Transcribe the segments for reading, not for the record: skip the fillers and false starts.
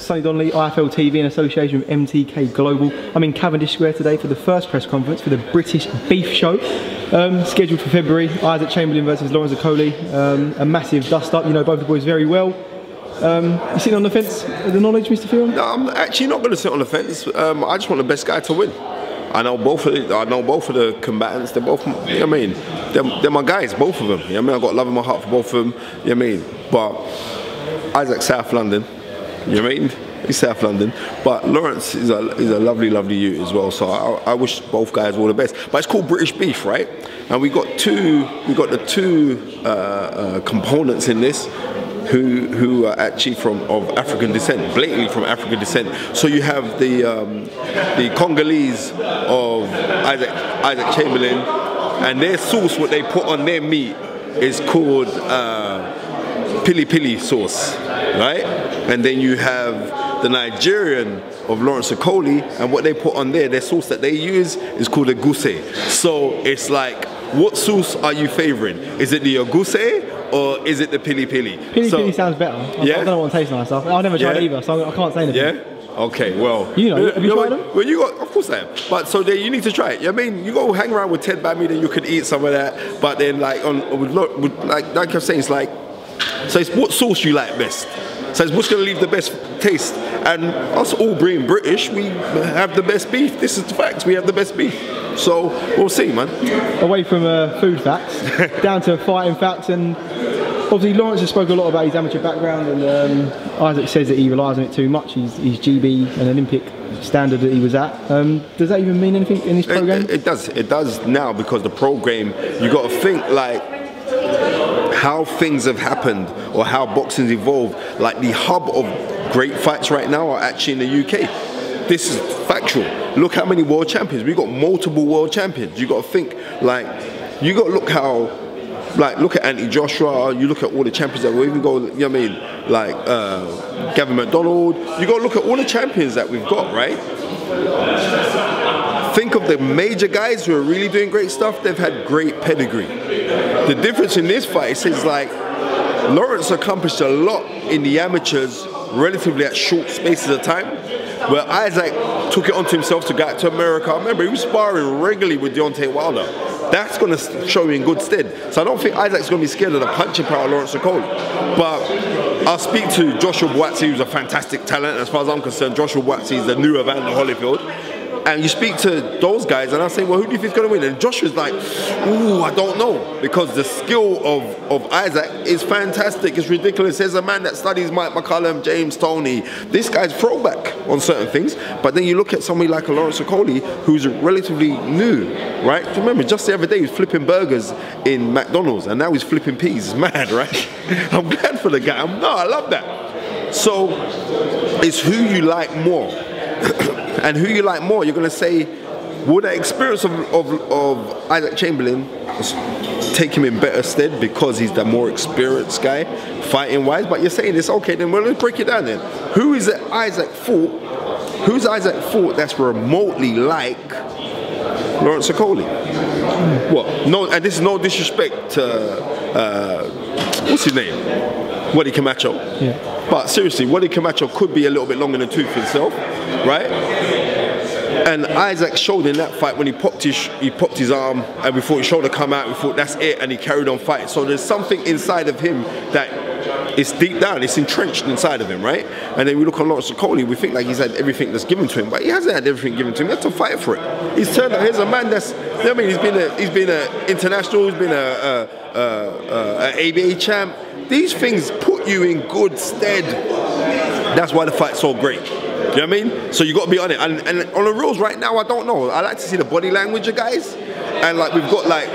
Sonny Donnelly, IFL TV in association with MTK Global. I'm in Cavendish Square today for the first press conference for the British Beef Show, scheduled for February. Isaac Chamberlain versus Lawrence Okoli, a massive dust-up. You know both the boys very well. You sitting on the fence with the knowledge, Mr. FEARON? No, I'm actually not going to sit on the fence. I just want the best guy to win. I know both of the combatants. They're both, you know what I mean? They're my guys, both of them. You know what I mean? I've got love in my heart for both of them. You know what I mean? But Isaac's South London. You know what I mean? He's South London. But Lawrence is a lovely, lovely youth as well. So I wish both guys all the best. But it's called British Beef, right? And we got the two components in this who are actually of African descent, blatantly from African descent. So you have the Congolese of Isaac Chamberlain, and their sauce, what they put on their meat, is called pili pili sauce, right? And then you have the Nigerian of Lawrence Okoli, and what they put on their sauce that they use is called a guse. So it's like, what sauce are you favouring? Is it the aguse or is it the pili pili? Pili pili sounds better. I don't know what tastes like myself. I've never tried it either, so I can't say anything. Yeah? Okay, well. You know, have you tried them? Well, of course I have. But so then you need to try it. I mean, you go hang around with Ted Bammy, then you could eat some of that. But then like like I'm saying, it's like, so it's what sauce you like best. So it's what's going to leave the best taste. And us all being British, we have the best beef. This is the facts. We have the best beef. So we'll see, man. Away from food facts, down to fighting facts. And obviously Lawrence has spoken a lot about his amateur background, and Isaac says that he relies on it too much. He's GB and Olympic standard that he was at. Does that even mean anything in this program? It does. It does now, because the program, you got to think like how things have happened or how boxing's evolved. Like the hub of great fights right now are actually in the UK. This is factual. Look how many world champions. We've got multiple world champions. You got to think like, you got to look how, like, look at Anthony Joshua, you look at all the champions that we even go, you know what I mean, like Gavin McDonald. You got to look at all the champions that we've got, right? Think of the major guys who are really doing great stuff. They've had great pedigree. The difference in this fight is like, Lawrence accomplished a lot in the amateurs relatively at short spaces of time, where Isaac took it onto himself to go out to America. I remember he was sparring regularly with Deontay Wilder. That's going to show you in good stead. So I don't think Isaac's going to be scared of the punching power of Lawrence Okoli. But I'll speak to Joshua Buatsi, who's a fantastic talent. As far as I'm concerned, Joshua Buatsi is the new Evander Holyfield. And you speak to those guys and I say, well, who do you think is going to win? And Joshua's like, ooh, I don't know. Because the skill of Isaac is fantastic. It's ridiculous. There's a man that studies Mike McCullum, James Toney. This guy's throwback on certain things. But then you look at somebody like a Lawrence Okoli, who's relatively new, right? Remember, just the other day he was flipping burgers in McDonald's and now he's flipping peas. It's mad, right? I'm glad for the guy. I love that. So it's who you like more. And who you like more, you're going to say, would that experience of Isaac Chamberlain take him in better stead because he's the more experienced guy, fighting-wise? But you're saying this, okay, then well, let's break it down then. Who is it Isaac fought? Who's Isaac fought that's remotely like Lawrence Okoli? What? No, and this is no disrespect to, what's his name? Waddy Camacho. Yeah. But seriously, Waddy Camacho could be a little bit long in the tooth himself, right? And Isaac showed in that fight when he popped his arm, and we thought his shoulder come out, we thought that's it, and he carried on fighting. So there's something inside of him that is deep down, it's entrenched inside of him, right? And then we look on Lawrence Okoli, we think like he's had everything that's given to him, but he hasn't had everything given to him. He had to fight for it. He's turned out, here's a man that's, you know what I mean, he's been an international, he's been an ABA champ. These things put you in good stead. That's why the fight's so great. You know what I mean? So you got to be on it. And on the rules right now, I don't know. I like to see the body language of guys. And like we've got like,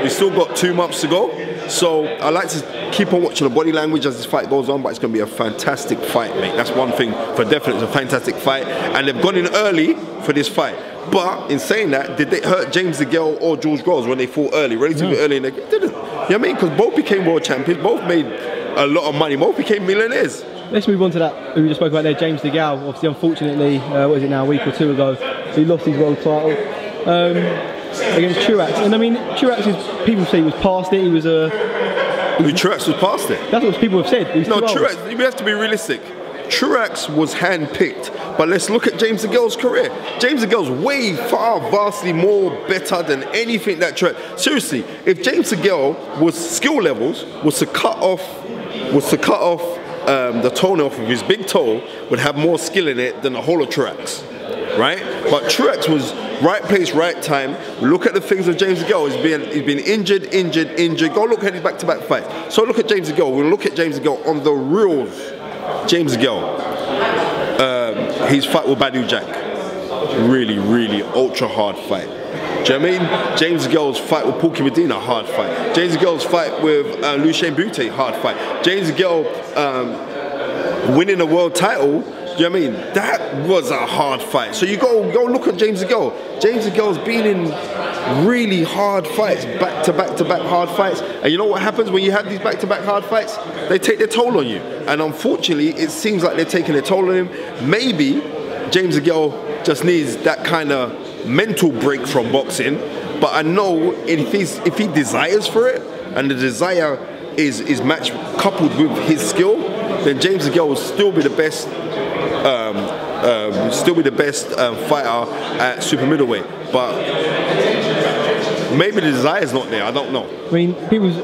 we still got 2 months to go. So I like to keep on watching the body language as this fight goes on. But it's going to be a fantastic fight, mate. That's one thing for definite. It's a fantastic fight. And they've gone in early for this fight. But in saying that, did they hurt James DeGALE or George Groves when they fought early, relatively early in the game? Didn't. You know what I mean? Because both became world champions, both made a lot of money, both became millionaires. Let's move on to that, who we just spoke about there, James DeGALE. Obviously, unfortunately, what is it now, a week or 2 ago, he lost his world title against Truax. And I mean, Truax, people say he was past it, he was Truax was past it? That's what people have said. No, Truax, you have to be realistic. Truax was hand-picked, but let's look at James DeGALE's career. James DeGALE's way far, vastly more better than anything that Truax. Seriously, if James DeGALE was skill levels was to cut off the toenail off of his big toe, would have more skill in it than the whole of Truax, right? But Truax was right place, right time. Look at the things of James DeGALE. He's been injured. Go look at his back-to-back fights. So look at James DeGALE. We'll look at James DeGALE on the reels. James DeGALE. His fight with Badu Jack. Really ultra hard fight. Do you know what I mean? James DeGALE's fight with Porky Medina, hard fight. James DeGALE's fight with Lucien Bute, hard fight. James DeGALE winning a world title, you know what I mean? That was a hard fight. So you go look at James DeGALE. James DeGALE's been in really hard fights, back-to-back hard fights. And you know what happens when you have these back-to-back hard fights? They take their toll on you. And unfortunately, it seems like they're taking their toll on him. Maybe James DeGALE just needs that kind of mental break from boxing. But I know if he desires for it, and the desire is matched coupled with his skill, then James DeGALE will still be the best. Fighter at super middleweight, but maybe the desire is not there. I don't know. I mean, there's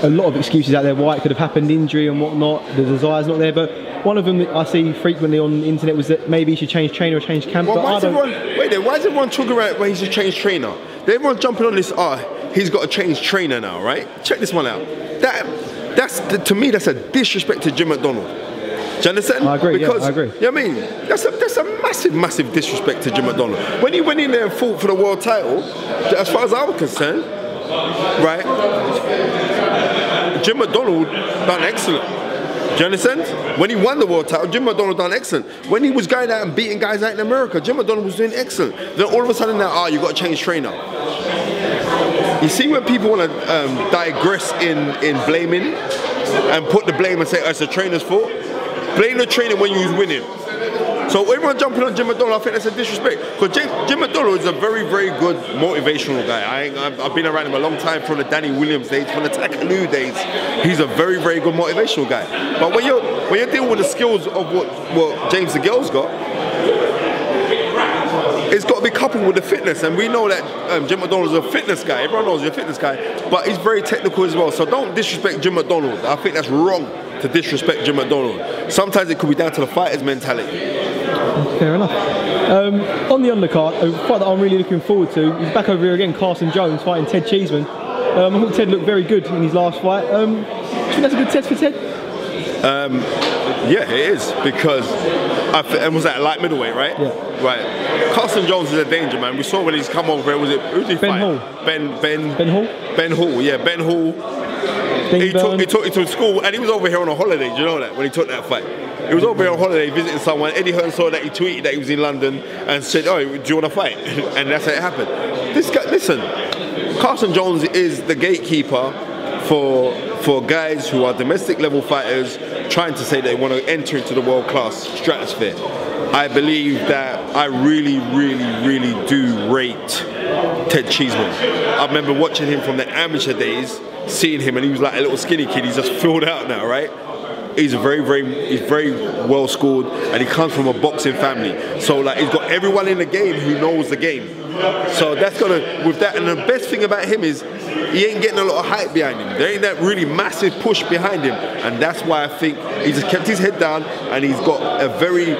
a lot of excuses out there why it could have happened, injury and whatnot. The desire's not there, but one of them that I see frequently on the internet was that maybe he should change trainer or change camp. Well, but why is everyone talking about where he should change trainer? Everyone's jumping on this. He's got to change trainer now, right? Check this one out. To me, that's a disrespect to Jim McDonald. Do you understand? I agree, because, I agree. You know what I mean? That's a massive disrespect to Jim McDonald. When he went in there and fought for the world title, as far as I was concerned, right, Jim McDonald done excellent. Do you understand? When he won the world title, Jim McDonald done excellent. When he was going out and beating guys out in America, Jim McDonald was doing excellent. Then all of a sudden now, you got to change trainer. You see when people want to digress in blaming and put the blame and say, it's the trainer's fault? Blame the trainer when you was winning. So everyone jumping on Jim McDonald, I think that's a disrespect. Because Jim McDonald is a very good motivational guy. I've been around him a long time, from the Danny Williams days, from the Takalu days. He's a very good motivational guy. But when you're dealing with the skills of what James DeGALE's got, it's got to be coupled with the fitness, and we know that Jim McDonald is a fitness guy. Everyone knows he's a fitness guy, but he's very technical as well. So don't disrespect Jim McDonald. I think that's wrong to disrespect Jim McDonald. Sometimes it could be down to the fighter's mentality. Fair enough. On the undercard, a fight that I'm really looking forward to, he's back over here again, Carson Jones fighting Ted Cheeseman. I thought Ted looked very good in his last fight. Do you think that's a good test for Ted? Yeah, it is, because and was that light middleweight, right? Yeah. Right. Carson Jones is a danger, man. We saw when he's come over. Who did he fight? Hall. Ben Hall. Ben Hall. Yeah, Ben Hall. He took to school, and he was over here on a holiday. Do you know that? When he took that fight, he was over here on holiday visiting someone. Eddie Hearn saw that, he tweeted that he was in London and said, "Oh, do you want to fight?" And that's how it happened. This guy, listen, Carson Jones is the gatekeeper for guys who are domestic level fighters trying to say they want to enter into the world class stratosphere. I believe that I really do rate Ted Cheeseman. I remember watching him from the amateur days, seeing him, and he was like a little skinny kid. He's just filled out now, right? He's very well schooled, and he comes from a boxing family. So like, he's got everyone in the game who knows the game. So that's with that, and the best thing about him is he ain't getting a lot of hype behind him. There ain't that really massive push behind him, and that's why I think he just kept his head down, and he's got a very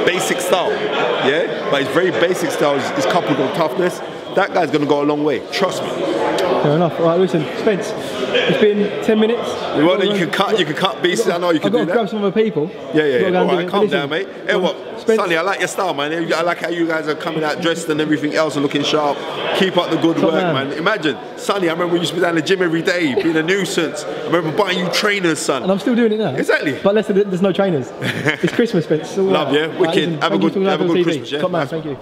basic style, yeah. But his very basic style is coupled with toughness. That guy's gonna go a long way. Trust me. Fair enough. All right, listen, Spence. It's been 10 minutes. Well, you can cut beasts. I know you can do that. I've got to grab some other people. Yeah. All right, calm down, mate. Hey, what? Sonny, I like your style, man. I like how you guys are coming out dressed and everything else and looking sharp. Keep up the good work, man. Imagine, Sonny, I remember we used to be down the gym every day, being a nuisance. I remember buying you trainers, son. And I'm still doing it now. Exactly. But listen, there's no trainers. It's Christmas, Spence. Love, yeah? Wicked. Have a good Christmas, yeah? Top man, thank you.